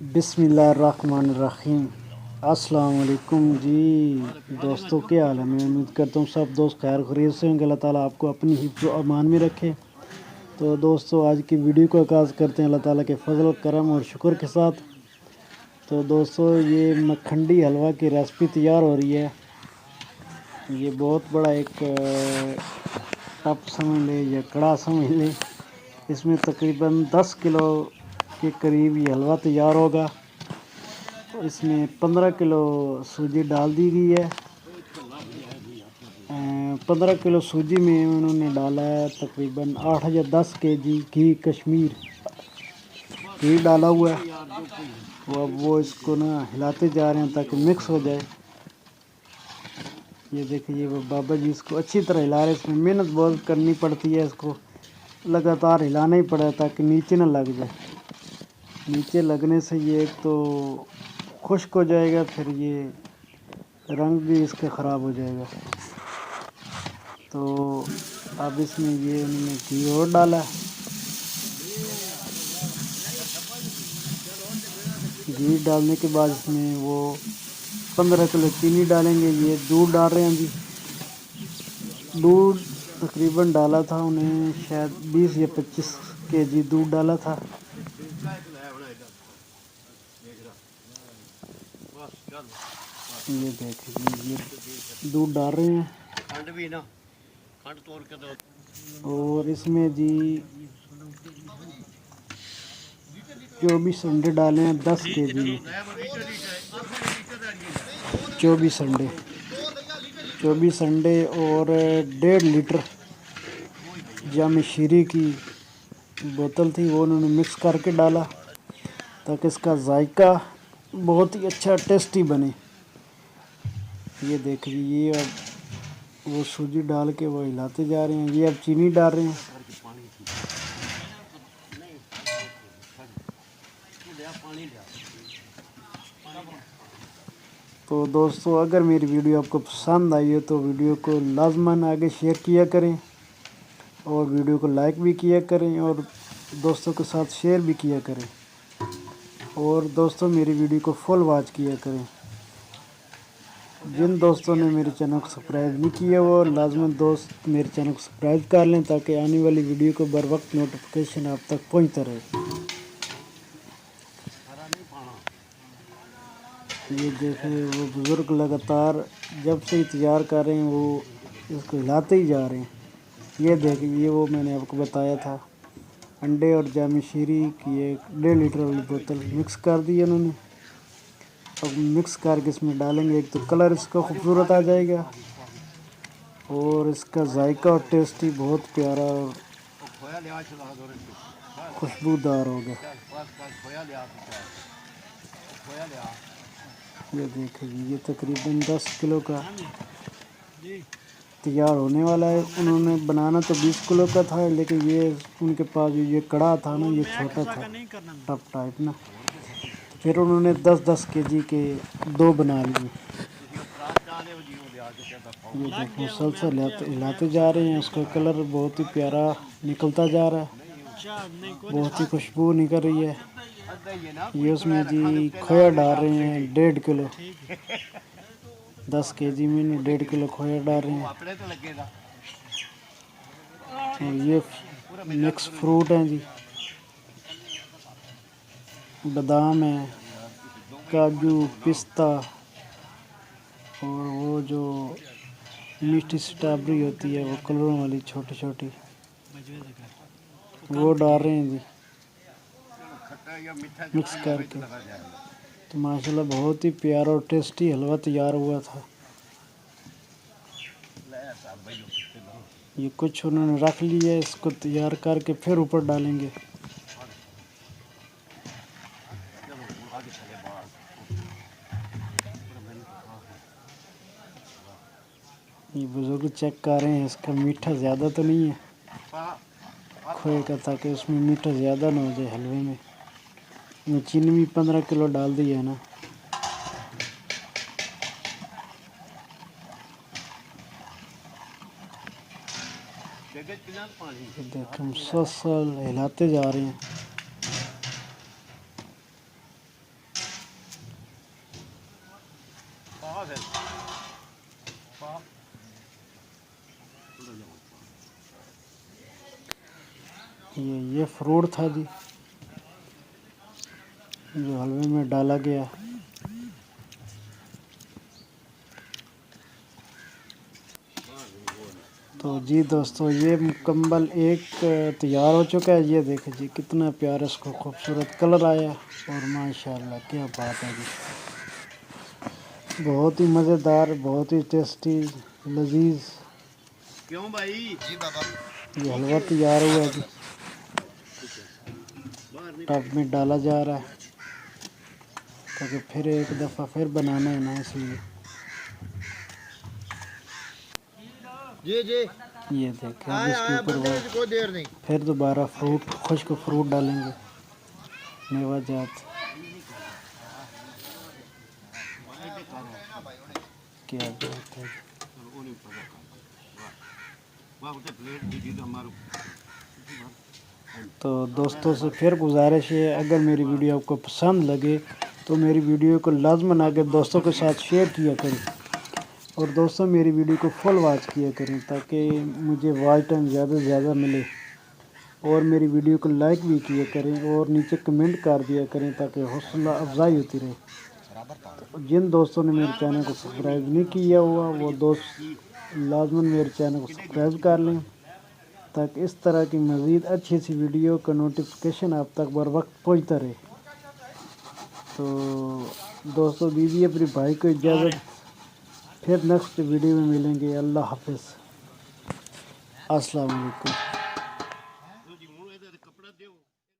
बिस्मिल्लाहिर्रहमानिर्रहीम। अस्सलाम वालेकुम जी दोस्तों, क्या हाल है। मैं उम्मीद करता हूँ सब दोस्त खैर खैरियत से होंगे। अल्लाह ताला आपको अपनी हिफ्ज़ व अमान में रखे। तो दोस्तों, आज की वीडियो को आगाज़ करते हैं अल्लाह ताला के फजल करम और शुक्र के साथ। तो दोस्तों, ये मखंडी हलवा की रेसिपी तैयार हो रही है। ये बहुत बड़ा एक टप समझ ले या कड़ा समझ ले। इसमें तकरीबन 10 किलो के करीब ये हलवा तैयार होगा। तो इसमें 15 किलो सूजी डाल दी गई है। 15 किलो सूजी में उन्होंने डाला है तकरीबन 8 या 10 केजी घी, कश्मीर घी डाला हुआ है। तो अब वो इसको ना हिलाते जा रहे हैं ताकि मिक्स हो जाए। ये देखिए, वो बाबा जी इसको अच्छी तरह हिला रहे हैं। इसमें मेहनत बहुत करनी पड़ती है, इसको लगातार हिलाना ही पड़ा ताकि नीचे ना लग जाए। नीचे लगने से ये एक तो खुश्क हो जाएगा, फिर ये रंग भी इसका ख़राब हो जाएगा। तो अब इसमें ये उन्होंने घी और डाला। घी डालने के बाद इसमें वो 15 किलो चीनी डालेंगे। ये दूध डाल रहे हैं जी। दूध तकरीबन डाला था उन्हें, शायद 20 या 25 केजी दूध डाला था। ये देखिए, ये दूध डाल रहे हैं। खंड भी ना, खंड तोड़ के दो। और इसमें जी 24 अंडे डाले हैं 10 केजी में। 24 अंडे 24 अंडे और 1.5 लीटर जाम शीरी की बोतल थी, वो उन्होंने मिक्स करके डाला ताकि इसका जायका बहुत ही अच्छा टेस्टी बने। ये देखिए, ये अब वो सूजी डाल के वो हिलाते जा रहे हैं। ये अब चीनी डाल रहे हैं। तो दोस्तों, अगर मेरी वीडियो आपको पसंद आई हो तो वीडियो को लाजमन आगे शेयर किया करें और वीडियो को लाइक भी किया करें और दोस्तों के साथ शेयर भी किया करें। और दोस्तों, मेरी वीडियो को फुल वॉच किया करें। जिन दोस्तों ने मेरे चैनल को सब्सक्राइब नहीं किया वो लाजमन दोस्त मेरे चैनल को सब्सक्राइब कर लें ताकि आने वाली वीडियो को बर वक्त नोटिफिकेशन आप तक पहुंचता रहे। ये देखें, वो बुज़ुर्ग लगातार जब से इंतज़ार कर रहे हैं, वो इसको हिलाते ही जा रहे हैं। ये देखिए, ये वो मैंने आपको बताया था, अंडे और जाम शीरी की एक 1.5 लीटर वाली बोतल मिक्स कर दी है उन्होंने। अब मिक्स करके इसमें डालेंगे। एक तो कलर इसका खूबसूरत आ जाएगा और इसका जायका और टेस्ट ही बहुत प्यारा और खुशबूदार होगा। ये देखिए, ये तकरीबन 10 किलो का तैयार होने वाला है। उन्होंने बनाना तो 20 किलो का था, लेकिन ये उनके पास ये कड़ा था ना, ये छोटा था टप टाइप ना, फिर उन्होंने 10-10 केजी के 2 बना लिए। ये देखो, मुसलसल हिलाते जा रहे हैं। उसका कलर बहुत ही प्यारा निकलता जा रहा है, बहुत ही खुशबू निकल रही है। ये उसमें जी खोया डाल रहे हैं 1.5 किलो। 10 केजी में 1.5 किलो खोया डाल रहे हैं। और ये मिक्स फ्रूट हैं जी, बादाम है, काजू, पिस्ता और वो जो मीठी स्ट्रॉबेरी होती है वो कलरों वाली छोटी छोटी, वो डाल रहे हैं जी मिक्स करके। तो माशाल्लाह बहुत ही प्यारा और टेस्टी हलवा तैयार हुआ था। ये कुछ उन्होंने रख लिया है, इसको तैयार करके फिर ऊपर डालेंगे। ये बुजुर्ग चेक कर रहे हैं इसका मीठा ज़्यादा तो नहीं है खोए का, ताकि उसमें मीठा ज़्यादा ना हो जाए हलवे में। चीनी भी 15 किलो डाल दी है ना। देखो, मुसलसल हिलाते जा रहे हैं। ये फ्रूट था जी जो हलवे में डाला गया। तो जी दोस्तों ये मुकम्मल एक तैयार हो चुका है। ये देखें जी कितना प्यारा इसको खूबसूरत कलर आया और माशाल्लाह क्या बात है जी, बहुत ही मज़ेदार, बहुत ही टेस्टी, लजीज। क्यों भाई जी बाबा, ये हलवा तैयार हुआ है जी, टब में डाला जा रहा है ताकि फिर एक दफ़ा फिर बनाना है ना, इसलिए। जी जी ये देखें अब इसके ऊपर वो कोई देर नहीं। फिर दोबारा फ्रूट, खुश्क फ्रूट डालेंगे, मेवा जात। क्या बात है। तो दोस्तों से फिर गुजारिश है, अगर मेरी वीडियो आपको पसंद लगे तो मेरी वीडियो को लाज़मन आगे दोस्तों के साथ शेयर किया करें और दोस्तों मेरी वीडियो को फुल वॉच किया करें ताकि मुझे वॉच टाइम ज़्यादा से ज़्यादा मिले। और मेरी वीडियो को लाइक भी किया करें और नीचे कमेंट कर दिया करें ताकि हौसला अफजाई होती रहे। तो जिन दोस्तों ने मेरे चैनल को सब्सक्राइब नहीं किया हुआ वो दोस्त लाजमन मेरे चैनल को सब्सक्राइब कर लें ताकि इस तरह की मज़ीद अच्छी सी वीडियो का नोटिफिकेशन आप तक बर वक्त पहुँचता रहे। तो दोस्तों दीजिए अपने भाई को इजाज़त, फिर नेक्स्ट वीडियो में मिलेंगे। अल्लाह हाफिज़, अस्सलाम वालेकुम।